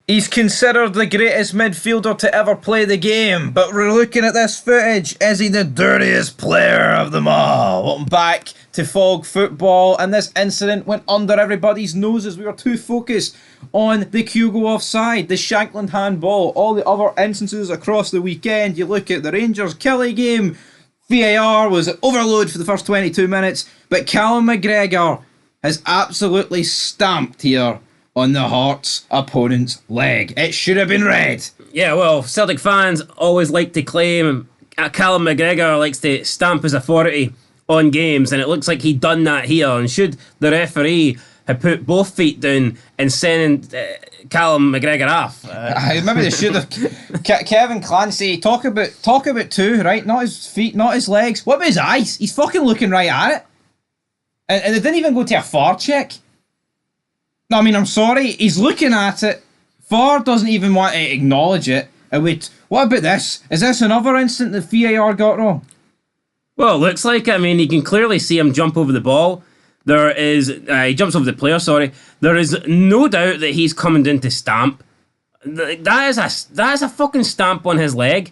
He's considered the greatest midfielder to ever play the game, but we're looking at this footage. Is he the dirtiest player of them all? Welcome back to Fog Football, and this incident went under everybody's noses. We were too focused on the Kyogo offside, the Shankland handball, all the other instances across the weekend. You look at the Rangers-Killie game, VAR was overload for the first 22 minutes, but Callum McGregor has absolutely stamped here on the Hearts' opponent's leg. It should have been red. Yeah, well, Celtic fans always like to claim Callum McGregor likes to stamp his authority on games, and it looks like he'd done that here. And should the referee have put both feet down and sent Callum McGregor off? Maybe they should have. Kevin Clancy, talk about two, right? Not his feet, not his legs. What about his eyes? He's fucking looking right at it. And they didn't even go to a VAR check. No, I mean, I'm sorry. He's looking at it. VAR doesn't even want to acknowledge it. And wait, what about this? Is this another instant that VAR got wrong? Well, it looks like, I mean, you can clearly see him jump over the ball. There is, he jumps over the player, sorry. There is no doubt that he's coming in to stamp. That is a fucking stamp on his leg.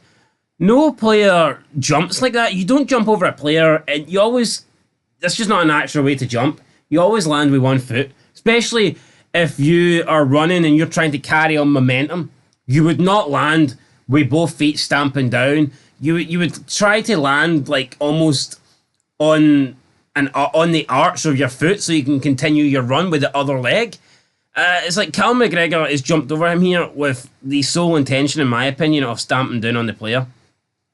No player jumps like that. You don't jump over a player, and you always, that's just not a natural way to jump. You always land with one foot. Especially if you are running and you're trying to carry on momentum, you would not land with both feet stamping down. You would try to land like almost on the arch of your foot so you can continue your run with the other leg. It's like Callum McGregor has jumped over him here with the sole intention, in my opinion, of stamping down on the player.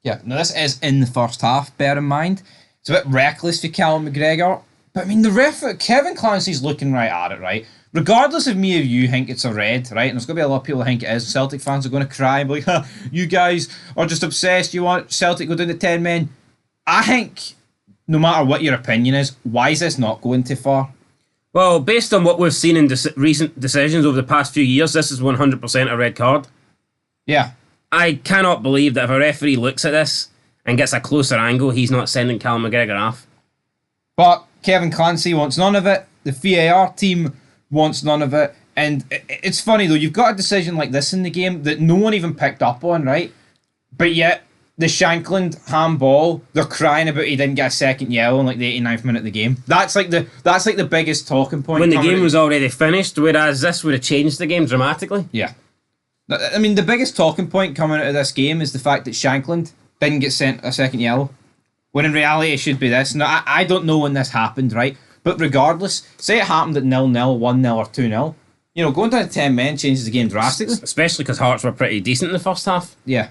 Yeah, now this is in the first half, bear in mind. It's a bit reckless for Callum McGregor. But I mean, the ref, Kevin Clancy's looking right at it, right? Regardless of me or you think it's a red, right? And there's going to be a lot of people who think it is. Celtic fans are going to cry and be like, you guys are just obsessed. You want Celtic to go down to 10 men. I think, no matter what your opinion is, why is this not going too far? Well, based on what we've seen in recent decisions over the past few years, this is 100% a red card. Yeah. I cannot believe that if a referee looks at this and gets a closer angle, he's not sending Callum McGregor off. But Kevin Clancy wants none of it. The VAR team wants none of it. And it's funny, though. You've got a decision like this in the game that no one even picked up on, right? But yet, the Shankland handball, they're crying about he didn't get a second yellow in like the 89th minute of the game. That's like the biggest talking point. When the game was already finished, whereas this would have changed the game dramatically. Yeah. I mean, the biggest talking point coming out of this game is the fact that Shankland didn't get sent a second yellow. When in reality, it should be this. Now, I don't know when this happened, right? But regardless, say it happened at 0-0, 1-0 or 2-0. You know, going down to 10 men changes the game drastically. Especially because Hearts were pretty decent in the first half. Yeah.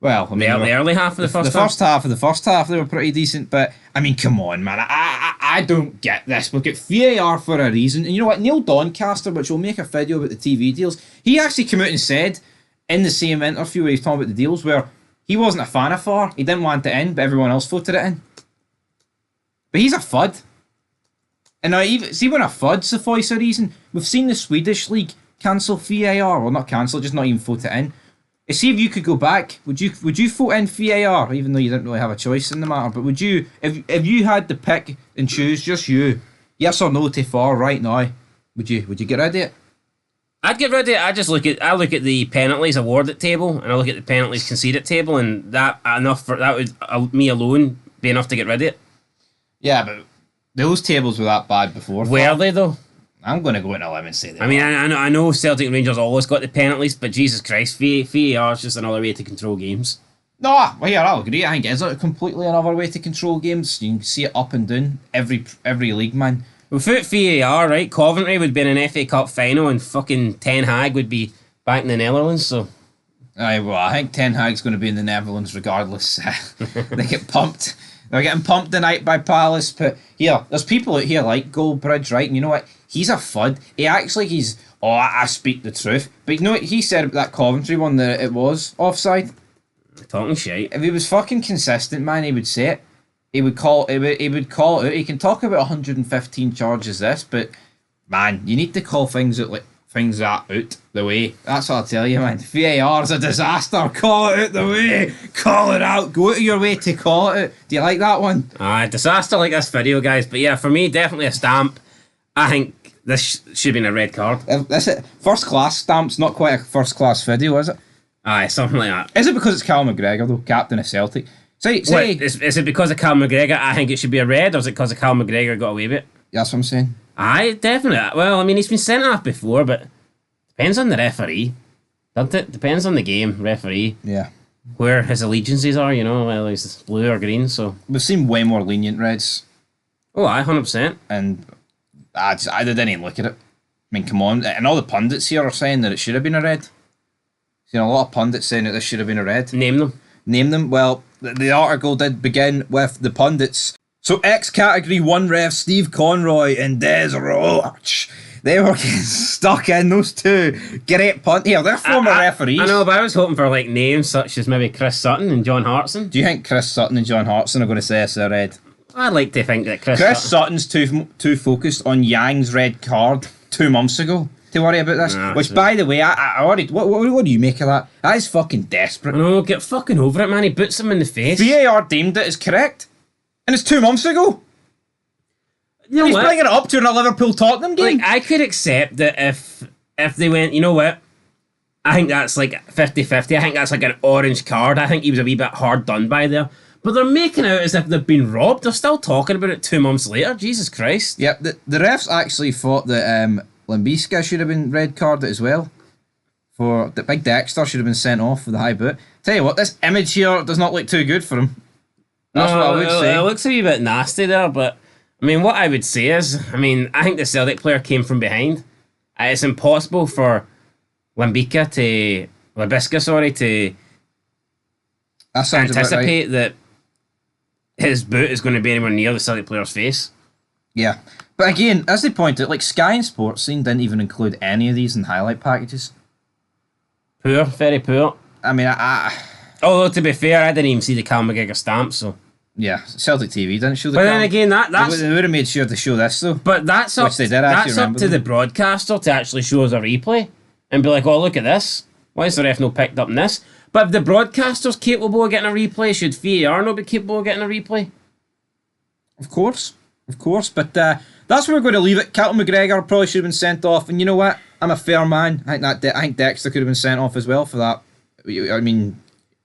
Well, I mean... The early half of the first half. The first half of the first half, they were pretty decent. But, I mean, come on, man. I don't get this. We'll get VAR for a reason. And you know what? Neil Doncaster, which will make a video about the TV deals, he actually came out and said in the same interview where he was talking about the deals where he wasn't a fan of VAR. He didn't want it in, but everyone else voted it in. But he's a FUD. And now, see when a FUD's the voice of reason, we've seen the Swedish league cancel VAR. Well, not cancel, just not even vote it in. See if you could go back. Would you vote in VAR, even though you didn't really have a choice in the matter? But would you, if you had to pick and choose, just you, yes or no to VAR right now, would you get rid of it? I'd get rid of it. I look at the penalties awarded table, and I look at the penalties conceded table, and that would me alone be enough to get rid of it. Yeah, but those tables were that bad before. Were they though? I'm going to go in a limb and say that. I mean, I know Celtic and Rangers always got the penalties, but Jesus Christ, VAR is just another way to control games. No, well, yeah, I'll agree. I think it is completely another way to control games. You can see it up and down every league, man. Without VAR, right, Coventry would be in an FA Cup final and fucking Ten Hag would be back in the Netherlands, so... Aye, well, I think Ten Hag's going to be in the Netherlands regardless. They get pumped. They're getting pumped tonight by Palace, but here, there's people out here like Goldbridge, right, and you know what? He's a FUD. He acts like he's, I speak the truth. But you know what he said about that Coventry one, that it was offside? Talking shit. If he was fucking consistent, man, he would say it. He would call it out. He can talk about 115 charges this, but man, you need to call things out the way. That's what I'll tell you, man. VAR's a disaster. Call it out the way. Call it out. Go out of your way to call it out. Do you like that one? Disaster like this video, guys. But yeah, for me, definitely a stamp. I think this should have been a red card. This it. First class stamp's not quite a first class video, is it? Aye, something like that. Is it because it's Callum McGregor though, captain of Celtic? Say, Is it because of Callum McGregor? I think it should be a red, or is it because of Callum McGregor got away with it? that's what I'm saying. Aye, definitely. Well, I mean, he's been sent off before, but depends on the referee, doesn't it? Depends on the game referee. Yeah. Where his allegiances are, whether he's blue or green. So We've seen way more lenient reds, oh, aye, 100%. and I didn't even look at it. I mean, come on, and all the pundits here are saying that it should have been a red. A lot of pundits saying that this should have been a red. Name them. Name them. Well, the article did begin with the pundits. So, ex-category 1 ref Steve Conroy and Des Roach, they were getting stuck in, those two. Great punt. Here, they're former referees. I know, but I was hoping for like names such as maybe Chris Sutton and John Hartson. Do you think Chris Sutton and John Hartson are going to say it's a red? I'd like to think that Chris Sutton's too focused on Yang's red card 2 months ago to worry about this. Nah, which, sure. by the way, I already. What do you make of that? That is fucking desperate. I know, get fucking over it, man. He boots him in the face. VAR deemed it as correct, and it's 2 months ago. You know He's what? bringing it up during a Liverpool Tottenham game. Like, I could accept that if they went, you know what? I think that's like 50-50. I think that's like an orange card. I think he was a wee bit hard done by there. But they're making out as if they've been robbed. They're still talking about it 2 months later. Jesus Christ. Yep, the refs actually thought that Lambiska should have been red carded as well. For the big Dexter should have been sent off with a high boot. Tell you what, this image here does not look too good for him. That's what I would say. It looks a wee bit nasty there, but I mean, what I would say is, I think the Celtic player came from behind. It's impossible for Lambiska to That sounds about right. anticipate that his boot is going to be anywhere near the Celtic player's face. Yeah. But again, as they pointed out, like Sky and Sports Scene didn't even include any of these in highlight packages. Poor, very poor. I mean, Although, to be fair, I didn't even see the Callum McGregor stamp, so... yeah, Celtic TV didn't show the But cam. then again, that's... They would have made sure to show this, though. But that's up, Which they did actually, that's up remember to them. the broadcaster to actually show us a replay and be like, oh, look at this. Why is the ref not picked up on this? But if the broadcaster's capable of getting a replay, should VAR not be capable of getting a replay? Of course. But that's where we're going to leave it. Callum McGregor probably should have been sent off. And you know what? I'm a fair man. I think Dexter could have been sent off as well for that. I mean,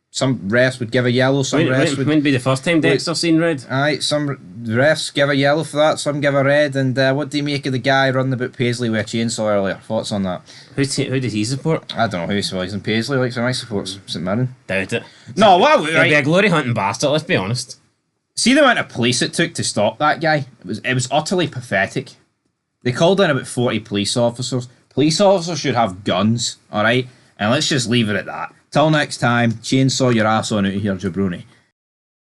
some refs would give a yellow, some refs would... Wouldn't be the first time Dexter seen red. Aye, some refs give a yellow for that, some give a red. And what do you make of the guy running about Paisley with a chainsaw earlier? Thoughts on that? Who did he support? I don't know who he's in Paisley, like some I supports St Mirren. Doubt it. No, what? He'll be a Right. glory hunting bastard, let's be honest. See the amount of police it took to stop that guy? It was utterly pathetic. They called in about 40 police officers. Police officers should have guns, alright? And let's just leave it at that. Till next time, chainsaw your ass on out of here, jabroni.